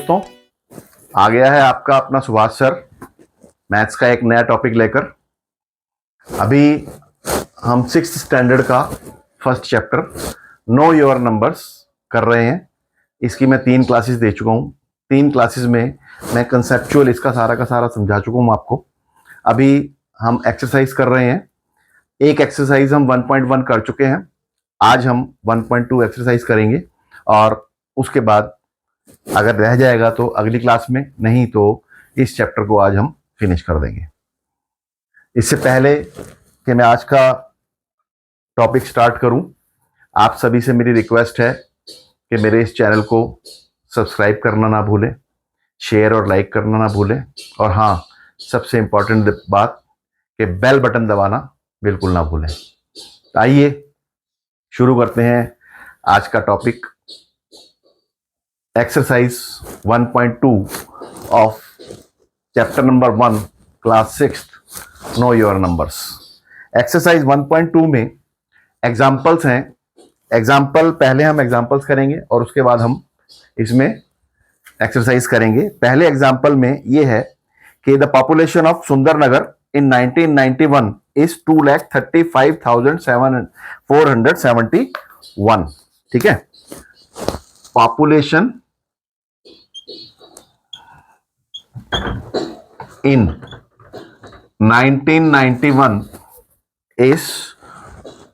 दोस्तों, आ गया है आपका अपना सुभाष सर मैथ्स का एक नया टॉपिक लेकर। अभी हम 6th स्टैंडर्ड का first chapter know your numbers कर रहे हैं। इसकी मैं 3 क्लासेस दे चुका हूँ। 3 क्लासेस में मैं कंसेप्चुअल इसका सारा का सारा समझा चुका हूँ आपको। अभी हम एक्सरसाइज कर रहे हैं। एक एक्सरसाइज हम 1.1 कर चुके हैं। आज हम 1.2 एक्सरसाइज करेंगे और उसके बाद अगर रह जाएगा तो अगली क्लास में, नहीं तो इस चैप्टर को आज हम फिनिश कर देंगे। इससे पहले कि मैं आज का टॉपिक स्टार्ट करूं, आप सभी से मेरी रिक्वेस्ट है कि मेरे इस चैनल को सब्सक्राइब करना ना भूलें, शेयर और लाइक करना ना भूलें, और हाँ, सबसे इंपॉर्टेंट बात कि बेल बटन दबाना बिल्कुल ना भूलें। आइए शुरू करते हैं आज का topic. Exercise 1.2 of chapter number 1 class 6 know your numbers. Exercise 1.2 में एग्जाम्पल्स हैं। एग्जाम्पल पहले हम एग्जाम्पल्स करेंगे और उसके बाद हम इसमें एक्सरसाइज करेंगे। पहले एग्जाम्पल में ये है कि the population of Sundarnagar in 1991 is 2,35,471। ठीक है, population in 1991 is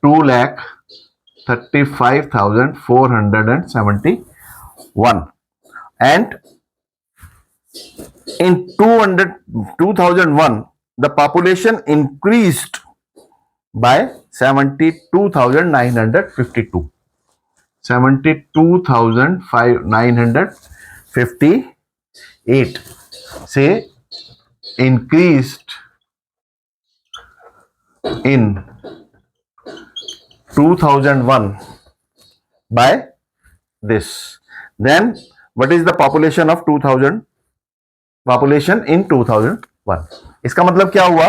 2,35,471, and in 2001 the population increased by 72,952. 72,958 से increased in 2001 by this. Then what is the population of 2000? Population in 2001. इसका मतलब क्या हुआ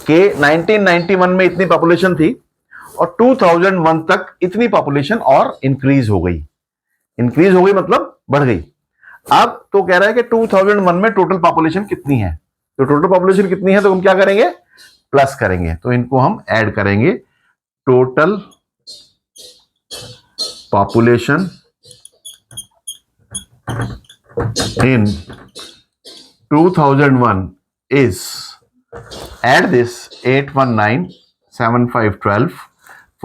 कि 1991 में इतनी पॉपुलेशन थी और 2001 तक इतनी पॉपुलेशन और इंक्रीज हो गई। इंक्रीज हो गई मतलब बढ़ गई। अब तो कह रहा है कि 2001 में टोटल पॉपुलेशन कितनी है, तो टोटल पॉपुलेशन कितनी है तो हम क्या करेंगे, प्लस करेंगे। तो इनको हम ऐड करेंगे। Total population in 2001 is, add this 8197512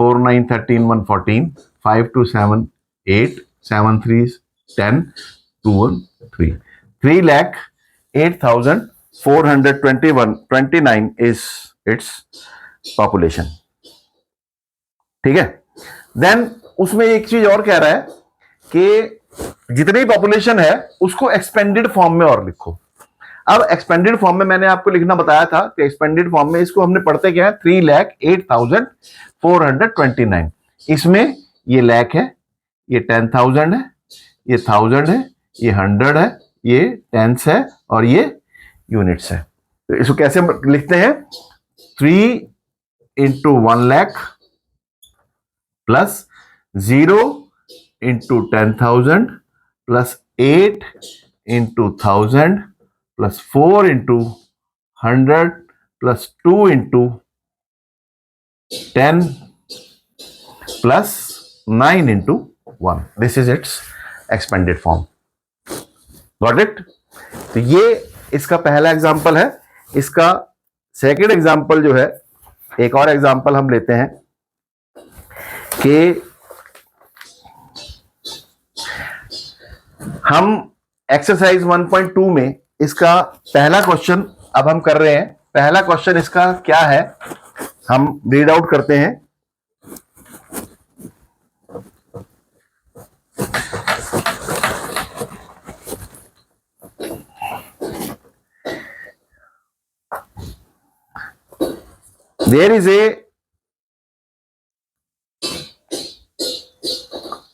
4913 114 5278 73 10 213 3,08,421 is its population। ठीक है। देन उसमें एक चीज और कह रहा है कि जितनी पॉपुलेशन है उसको एक्सपेंडेड फॉर्म में और लिखो। अब एक्सपेंडेड फॉर्म में मैंने आपको लिखना बताया था कि एक्सपेंडेड फॉर्म में इसको हमने पढ़ते क्या है, 3,08,429। इसमें ये लाख है, ये 10,000 है, ये 1000 है, ये 100 है, ये टेंस है और ये यूनिट्स है। तो इसको कैसे लिखते हैं, 3 into 1 lakh plus 0 into 10,000 plus 8 into 1000 plus 4 into 100 plus 2 into 10 plus 9 into 1. This is its expanded form. Got it? तो ये इसका पहला एग्जाम्पल है। इसका सेकंड एग्जाम्पल जो है, एक और एग्जाम्पल हम लेते हैं कि हम एक्सरसाइज 1.2 में इसका पहला क्वेश्चन अब हम कर रहे हैं। पहला क्वेश्चन इसका क्या है, हम रीड आउट करते हैं। There is a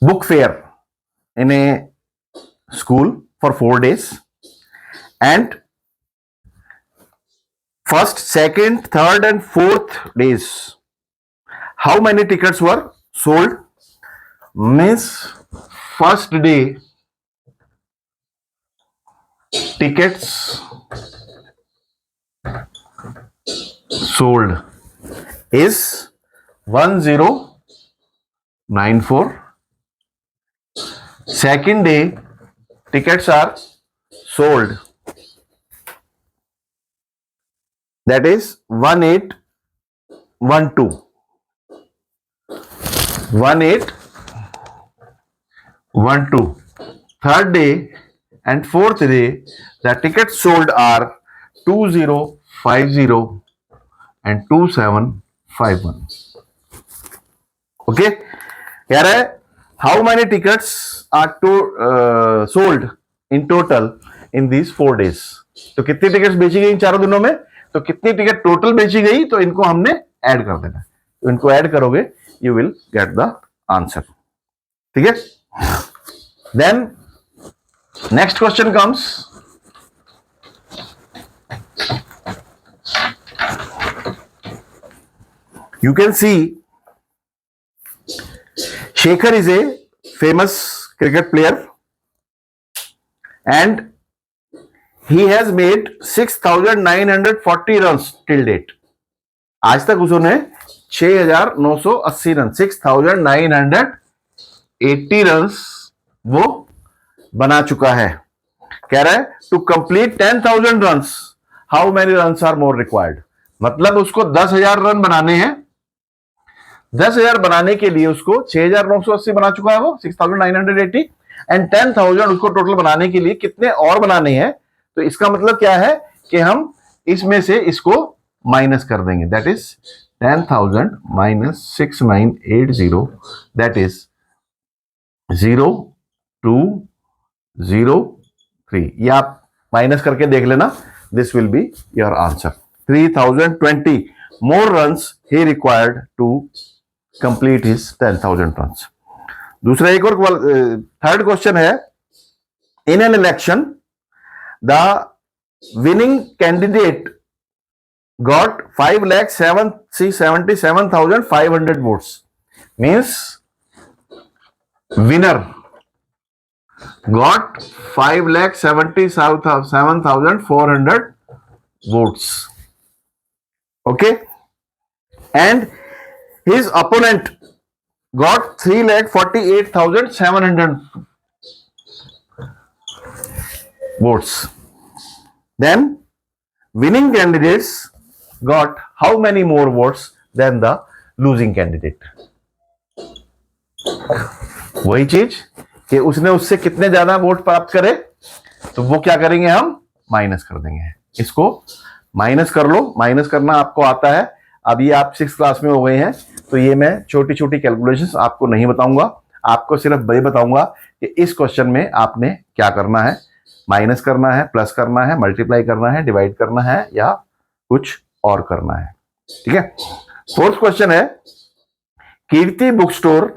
book fair in a school for 4 days, and first, second, third and fourth days, how many tickets were sold? Means first day tickets sold is 1094. Second day tickets are sold, that is 1812. 1812. Third day and fourth day the tickets sold are 2050 and 2751. Okay, कह रहा है how many tickets are sold in total in these 4 days. तो कितनी tickets बेची गई इन चारों दिनों में, तो कितनी टिकट टोटल बेची गई, तो इनको हमने ऐड कर देना. तो इनको ऐड करोगे you will get the answer. ठीक है. Then next question comes. You can see Shekhar is a famous cricket player and he has made 6,940 runs till date. आज तक उसने 6,980 रन 6,980 रन्स वो बना चुका है. कह रहा है to complete 10,000 runs how many runs are more required. मतलब उसको 10,000 रन बनाने हैं. 10,000 बनाने के लिए उसको 6,980 बना चुका है वो 6,980 एंड 10,000 उसको टोटल बनाने के लिए कितने और बनाने हैं. तो इसका मतलब क्या है कि हम इसमें से इसको माइनस कर देंगे. That is 10,000 minus 6,980 that is 0,203. ये आप माइनस करके देख लेना. This will be your answer. 3,020 more runs he required to complete his 10,000 runs. दूसरा एक और थर्ड क्वेश्चन है. In an election the winning candidate got 5,77,500 votes. Means winner got 5,77,400 votes. Okay, and his opponent got 3,48,700 votes. Then winning candidates got how many more votes than the losing candidate. वही चीज कि उसने उससे कितने ज्यादा vote प्राप्त करे, तो वो क्या करेंगे, हम माइनस कर देंगे. इसको माइनस कर लो. माइनस करना आपको आता है. अभी आप 6th क्लास में हो गए हैं, तो ये मैं छोटी छोटी कैलकुलेशंस आपको नहीं बताऊंगा. आपको सिर्फ ये बताऊंगा कि इस क्वेश्चन में आपने क्या करना है. माइनस करना है, प्लस करना है, मल्टीप्लाई करना है, डिवाइड करना है, या कुछ और करना है. ठीक है. फोर्थ क्वेश्चन है Kirti book store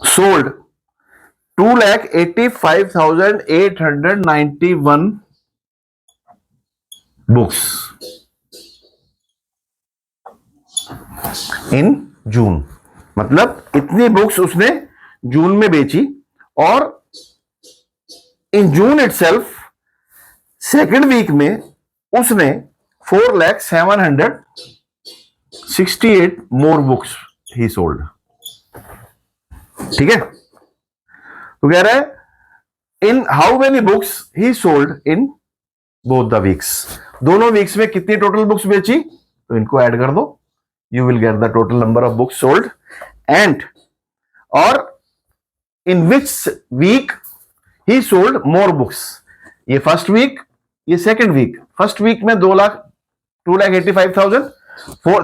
sold 2,85,891 books in June. मतलब इतनी बुक्स उसने जून में बेची, और in June itself second week में उसने 4,768 मोर बुक्स ही सोल्ड. ठीक है. तो कह रहा है in how many books he sold in both the weeks. दोनों वीक्स में कितनी टोटल बुक्स बेची, तो इनको ऐड कर दो. You will get the total number of books sold. And और in which week he sold more books. ये फर्स्ट वीक, ये सेकेंड वीक. फर्स्ट वीक में 2,85,000,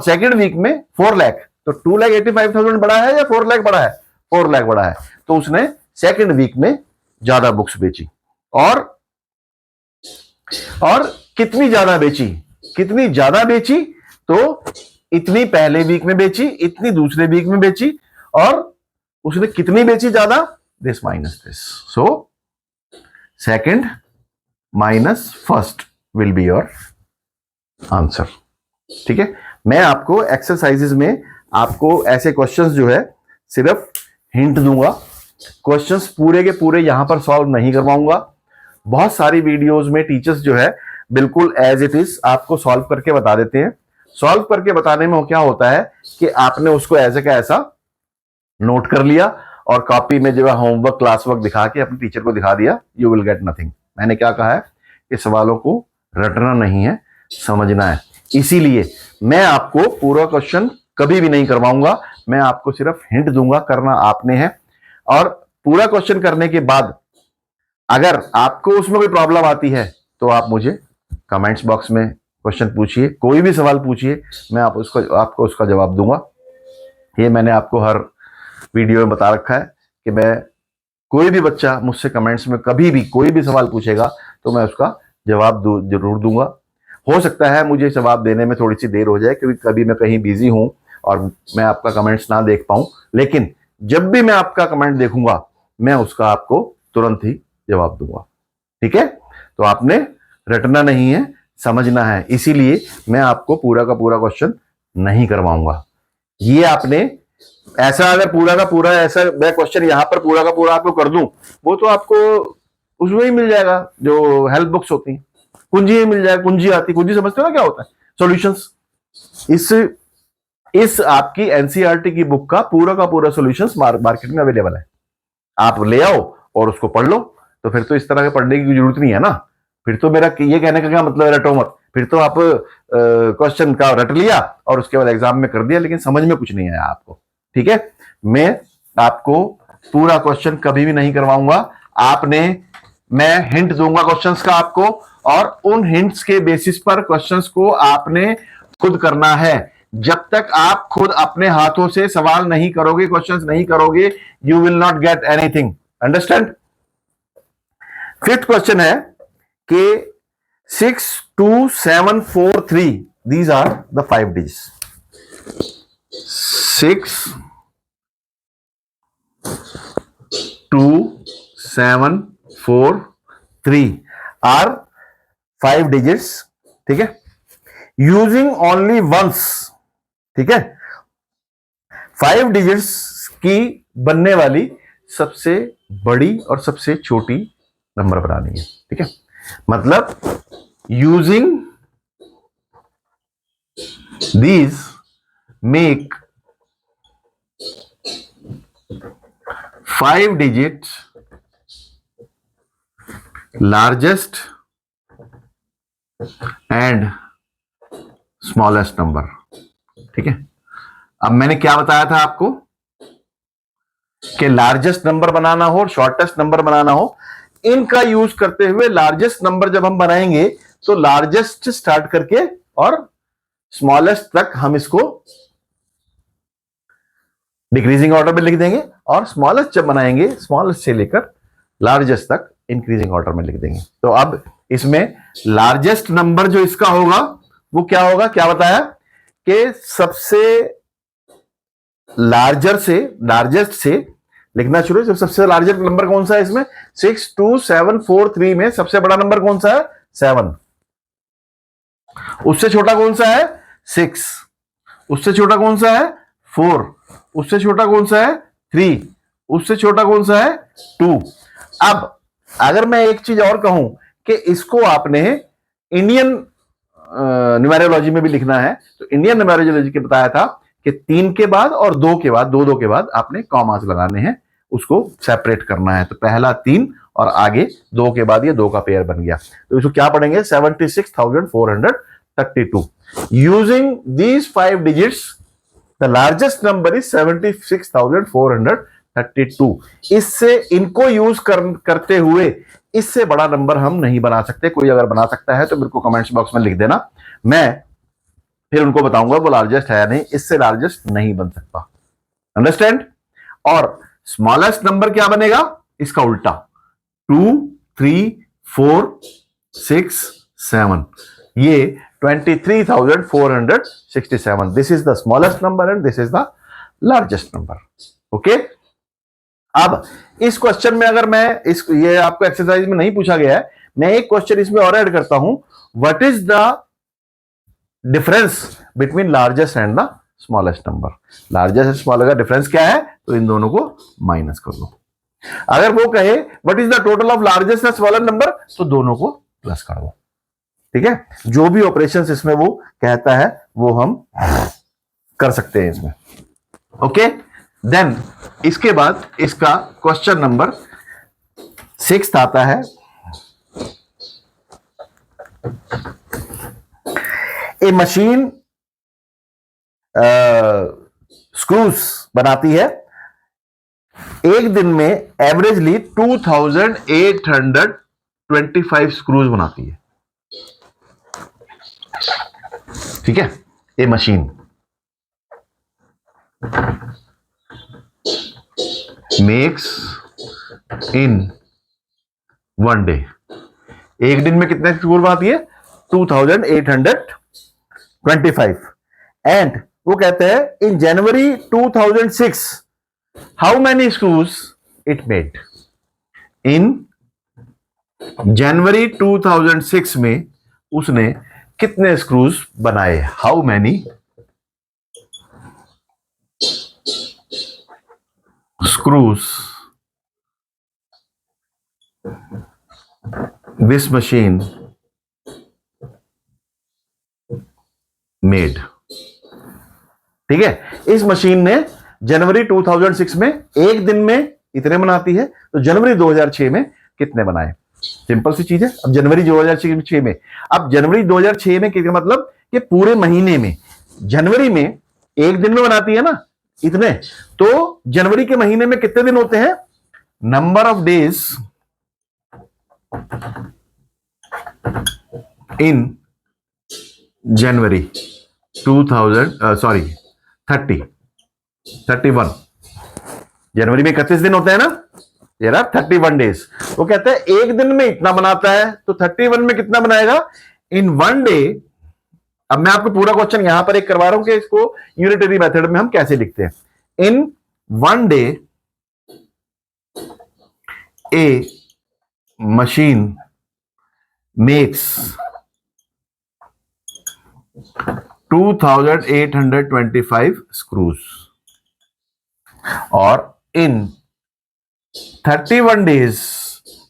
सेकेंड वीक में 4 लाख. तो 2,85,000 बड़ा है या 4 लाख बड़ा है? 4 लाख बड़ा है. तो उसने सेकेंड वीक में ज्यादा बुक्स बेची. और कितनी ज्यादा बेची, कितनी ज्यादा बेची, तो इतनी पहले वीक में बेची, इतनी दूसरे वीक में बेची, और उसने कितनी बेची ज्यादा, this minus this. So second minus first will be your answer. ठीक है. मैं आपको एक्सरसाइजेज में आपको ऐसे क्वेश्चंस जो है सिर्फ हिंट दूंगा क्वेश्चंस पूरे के पूरे यहां पर सॉल्व नहीं करवाऊंगा। बहुत सारी वीडियोस में टीचर्स जो है बिल्कुल एज इट इज आपको सॉल्व करके बता देते हैं। सॉल्व करके बताने में क्या होता है कि आपने उसको ऐसे का ऐसा नोट कर लिया और कॉपी में जो है होमवर्क क्लास वर्क दिखा के अपने टीचर को दिखा दिया, यू विल गेट नथिंग। मैंने क्या कहा है कि सवालों को रटना नहीं है, समझना है। इसीलिए मैं आपको पूरा क्वेश्चन कभी भी नहीं करवाऊंगा, मैं आपको सिर्फ हिंट दूंगा, करना आपने है। और पूरा क्वेश्चन करने के बाद अगर आपको उसमें कोई प्रॉब्लम आती है तो आप मुझे कमेंट्स बॉक्स में क्वेश्चन पूछिए, कोई भी सवाल पूछिए, मैं आपको उसका जवाब दूंगा। ये मैंने आपको हर वीडियो में बता रखा है कि मैं कोई भी बच्चा मुझसे कमेंट्स में कभी भी कोई भी सवाल पूछेगा तो मैं उसका जवाब जरूर दूंगा। हो सकता है मुझे जवाब देने में थोड़ी सी देर हो जाए क्योंकि कभी मैं कहीं बिजी हूं और मैं आपका कमेंट्स ना देख पाऊं, लेकिन जब भी मैं आपका कमेंट देखूंगा मैं उसका आपको तुरंत ही जवाब दूंगा। ठीक है, तो आपने रटना नहीं है, समझना है। इसीलिए मैं आपको पूरा का पूरा क्वेश्चन नहीं करवाऊंगा। ये आपने ऐसा अगर पूरा का पूरा ऐसा मैं क्वेश्चन यहां पर पूरा का पूरा आपको कर दूं, वो तो आपको उसमें ही मिल जाएगा जो हेल्प बुक्स होती हैं, कुंजी ही मिल जाएगा। कुंजी आती, कुंजी समझते हो ना क्या होता है? सॉल्यूशंस। इस आपकी एनसीईआरटी की बुक का पूरा सॉल्यूशंस मार्केट में अवेलेबल है। आप ले आओ और उसको पढ़ लो। तो फिर तो इस तरह के पढ़ने की जरूरत नहीं है ना। फिर तो मेरा ये कहने का क्या मतलब है, रटो मत। फिर तो आप क्वेश्चन का रट लिया और उसके बाद एग्जाम में कर दिया, लेकिन समझ में कुछ नहीं आया आपको। ठीक है, मैं आपको पूरा क्वेश्चन कभी भी नहीं करवाऊंगा। मैं हिंट दूंगा क्वेश्चंस का आपको, और उन हिंट्स के बेसिस पर क्वेश्चंस को आपने खुद करना है। जब तक आप खुद अपने हाथों से सवाल नहीं करोगे, क्वेश्चंस नहीं करोगे, you will not get anything. Understand? Fifth question है कि 6 2 7 4 3, दीज आर द 5 digits। 6 2 7 4 3 आर 5 digits। ठीक है, यूजिंग ओनली वंस। ठीक है, 5 digits की बनने वाली सबसे बड़ी और सबसे छोटी नंबर बनानी है। ठीक है, मतलब using these make 5 digits largest and smallest number. ठीक है, अब मैंने क्या बताया था आपको कि लार्जेस्ट नंबर बनाना हो और शॉर्टेस्ट नंबर बनाना हो, इनका यूज करते हुए लार्जेस्ट नंबर जब हम बनाएंगे तो लार्जेस्ट स्टार्ट करके और स्मॉलेस्ट तक हम इसको डिक्रीजिंग ऑर्डर में लिख देंगे, और स्मॉलेस्ट जब बनाएंगे स्मॉलेस्ट से लेकर लार्जेस्ट तक इंक्रीजिंग ऑर्डर में लिख देंगे। तो अब इसमें लार्जेस्ट नंबर जो इसका होगा वो क्या होगा, क्या बताया कि सबसे लार्जेस्ट से लिखना शुरू। सबसे लार्जेस्ट नंबर कौन सा है इसमें? 6 2 7 4 3 में सबसे बड़ा नंबर कौन सा है? 7। उससे छोटा कौन सा है? 6। उससे छोटा कौन सा है? 4। उससे छोटा कौन सा है? 3। उससे छोटा कौन सा है? 2। अब अगर मैं एक चीज और कहूं कि इसको आपने इंडियन न्यूमेरोलॉजी में भी लिखना है, तो इंडियन न्यूमेरोलॉजी के बताया था कि 3 के बाद और 2 के बाद, दो के बाद आपने कॉमास लगाने हैं, उसको सेपरेट करना है। तो पहला 3 और आगे 2 के बाद ये 2 का पेयर बन गया। तो इसको क्या पढ़ेंगे? 76,432। Using these 5 digits the largest number is 76,432। इससे इनको यूज करते हुए इससे बड़ा नंबर हम नहीं बना सकते। कोई अगर बना सकता है तो मेरे को कमेंट्स बॉक्स में लिख देना, मैं फिर उनको बताऊंगा वो लार्जेस्ट है या नहीं। इससे लार्जेस्ट नहीं बन सकता। अंडरस्टैंड? और स्मॉलेस्ट नंबर क्या बनेगा? इसका उल्टा, 2 3 4 6 7, ये 23,467। This is the smallest number and this is the largest number. Okay, अब इस क्वेश्चन में अगर मैं ये आपको एक्सरसाइज में नहीं पूछा गया है, मैं एक क्वेश्चन इसमें और ऐड करता हूं। What is the difference between largest and the smallest number? Largest and smallest का डिफरेंस क्या है? तो इन दोनों को माइनस कर दो। अगर वो कहे what is the total of largest and smaller number, तो दोनों को प्लस कर दो। ठीक है, जो भी ऑपरेशंस इसमें वो कहता है वो हम कर सकते हैं इसमें। ओके, देन इसके बाद इसका क्वेश्चन नंबर 6 आता है। ए मशीन स्क्रूज बनाती है, एक दिन में एवरेजली 2825 स्क्रूज बनाती है। ठीक है, a machine makes in one day, एक दिन में कितने स्क्रूज बनाती है? 2825। एंड वो कहते हैं in January 2006 how many screws it made. In January 2006 में उसने कितने स्क्रूज बनाए? How many screws this machine made. ठीक है, इस मशीन ने जनवरी 2006 में एक दिन में इतने बनाती है, तो जनवरी 2006 में कितने बनाए? सिंपल सी चीज है। अब जनवरी 2006 में, अब जनवरी 2006 में क्या मतलब कि पूरे महीने में, जनवरी में एक दिन में बनाती है ना इतने, तो जनवरी के महीने में कितने दिन होते हैं? नंबर ऑफ डेज इन जनवरी 31 जनवरी में 31 दिन होते हैं ना, ये रहा 31 डेज। वो कहते हैं एक दिन में इतना बनाता है, तो 31 में कितना बनाएगा? इन वन डे। अब मैं आपको पूरा क्वेश्चन यहां पर एक करवा रहा हूं कि इसको यूनिटरी मेथड में हम कैसे लिखते हैं। In one day a machine makes 2825 screws और in 31 days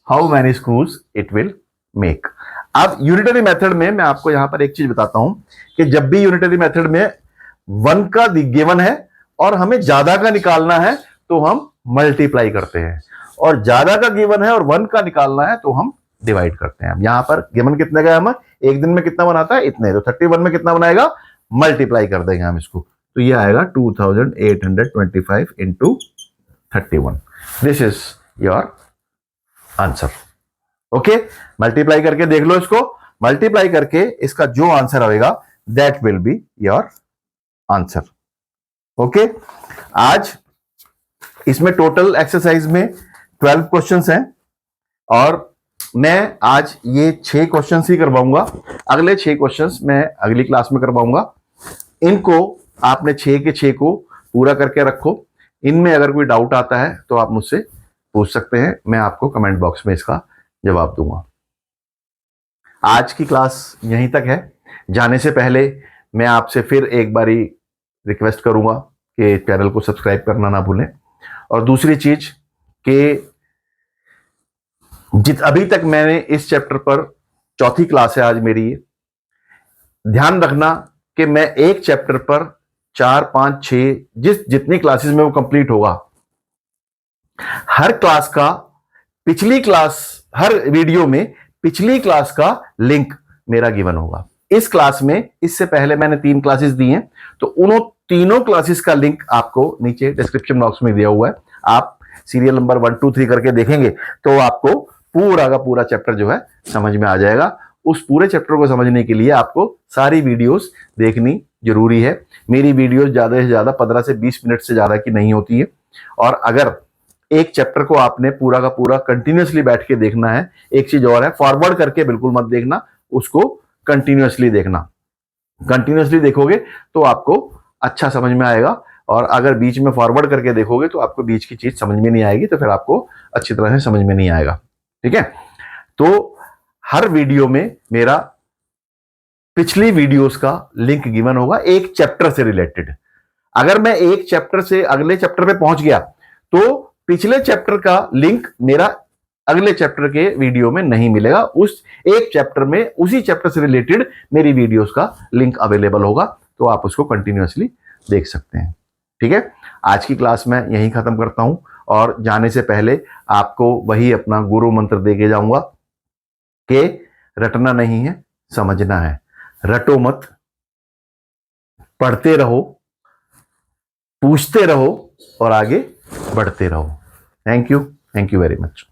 how many screws it will make. अब यूनिटरी मेथड में मैं आपको यहां पर एक चीज बताता हूं कि जब भी यूनिटरी मेथड में 1 का गिवन है और हमें ज्यादा का निकालना है तो हम मल्टीप्लाई करते हैं, और ज्यादा का गिवन है और 1 का निकालना है तो हम डिवाइड करते हैं। यहां पर गिवन कितने का है? हम एक दिन में कितना बनाता है? इतने। तो 31 में कितना बनाएगा? मल्टीप्लाई कर देंगे हम इसको, तो ये आएगा 2825 into 31। This is your answer. Okay, multiply करके देख लो इसको, मल्टीप्लाई करके इसका जो आंसर आएगा that will be your answer. Okay, आज इसमें टोटल एक्सरसाइज में 12 क्वेश्चंस हैं और मैं आज ये 6 क्वेश्चंस ही करवाऊंगा। अगले 6 क्वेश्चंस मैं अगली क्लास में करवाऊंगा। इनको आपने 6 के 6 को पूरा करके रखो। इनमें अगर कोई डाउट आता है तो आप मुझसे पूछ सकते हैं, मैं आपको कमेंट बॉक्स में इसका जवाब दूंगा। आज की क्लास यहीं तक है। जाने से पहले मैं आपसे फिर एक बारी रिक्वेस्ट करूंगा कि चैनल को सब्सक्राइब करना ना भूलें, और दूसरी चीज कि अभी तक मैंने इस चैप्टर पर, चौथी क्लास है आज मेरी, ध्यान रखना कि मैं एक चैप्टर पर 4, 5, 6 जितनी क्लासेस में वो कंप्लीट होगा, हर क्लास का पिछली क्लास, हर वीडियो में पिछली क्लास का लिंक मेरा गिवन होगा। इस क्लास में इससे पहले मैंने 3 क्लासेस दी हैं, तो उन तीनों क्लासेस का लिंक आपको नीचे डिस्क्रिप्शन बॉक्स में दिया हुआ है। आप सीरियल नंबर 1, 2, 3 करके देखेंगे तो आपको पूरा का पूरा चैप्टर जो है समझ में आ जाएगा। उस पूरे चैप्टर को समझने के लिए आपको सारी वीडियोस देखनी जरूरी है। मेरी वीडियोस ज्यादा से ज्यादा 15 से 20 मिनट से ज्यादा की नहीं होती है, और अगर एक चैप्टर को आपने पूरा का पूरा कंटिन्यूअसली बैठ के देखना है, एक चीज और है, फॉरवर्ड करके बिल्कुल मत देखना, उसको कंटिन्यूअसली देखना। कंटिन्यूअसली देखोगे तो आपको अच्छा समझ में आएगा, और अगर बीच में फॉरवर्ड करके देखोगे तो आपको बीच की चीज समझ में नहीं आएगी, तो फिर आपको अच्छी तरह से समझ में नहीं आएगा। ठीक है, तो हर वीडियो में मेरा पिछली वीडियोस का लिंक गिवन होगा एक चैप्टर से रिलेटेड। अगर मैं एक चैप्टर से अगले चैप्टर पे पहुंच गया तो पिछले चैप्टर का लिंक मेरा अगले चैप्टर के वीडियो में नहीं मिलेगा। उस एक चैप्टर में उसी चैप्टर से रिलेटेड मेरी वीडियोस का लिंक अवेलेबल होगा, तो आप उसको कंटिन्यूअसली देख सकते हैं। ठीक है, आज की क्लास मैं यहीं खत्म करता हूं और जाने से पहले आपको वही अपना गुरु मंत्र देके जाऊंगा कि रटना नहीं है, समझना है। रटो मत, पढ़ते रहो, पूछते रहो और आगे बढ़ते रहो। Thank you very much.